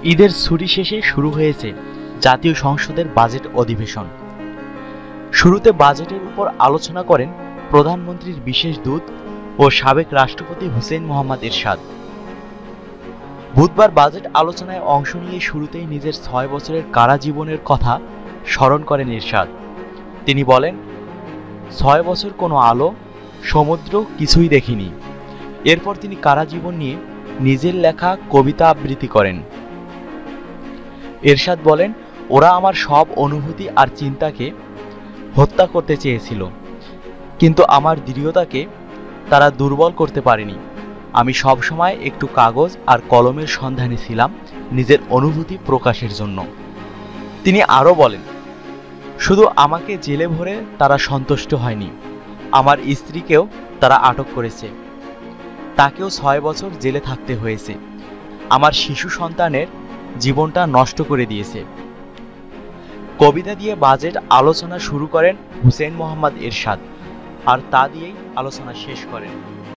ঈদের ছুটি শেষে শুরু হয়েছে জাতীয় সংসদের বাজেট অধিবেশন। শুরুতে বাজেটের উপর আলোচনা করেন প্রধানমন্ত্রীর বিশেষ দূত ও সাবেক রাষ্ট্রপতি হুসেইন মোহাম্মদ এরশাদ। বুধবার বাজেট আলোচনায় অংশ নিয়ে শুরুতেই নিজের ৬ বছরের কারা জীবনের কথা স্মরণ করেন এরশাদ। তিনি বলেন, ৬ বছর কোনো আলো, সমুদ্র কিছুই দেখিনি। এরপর তিনি কারা জীবন নিয়ে নিজের লেখা কবিতা আবৃত্তি করেন। এরশাদ বলেন, ওরা আমার সব অনুভূতি আর চিন্তাকে হত্যা করতে চেয়েছিল, কিন্তু আমার দৃঢ়তাকে তারা দুর্বল করতে পারেনি। আমি সবসময় একটু কাগজ আর কলমের সন্ধানে ছিলাম নিজের অনুভূতি প্রকাশের জন্য। তিনি আরও বলেন, শুধু আমাকে জেলে ভরে তারা সন্তুষ্ট হয়নি, আমার স্ত্রীকেও তারা আটক করেছে, তাকেও ৬ বছর জেলে থাকতে হয়েছে। আমার শিশু সন্তানের জীবনটা নষ্ট করে দিয়েছে। কবিতা দিয়ে বাজেট আলোচনা শুরু করেন হুসেইন মোহাম্মদ এরশাদ, আর তা দিয়েই আলোচনা শেষ করেন।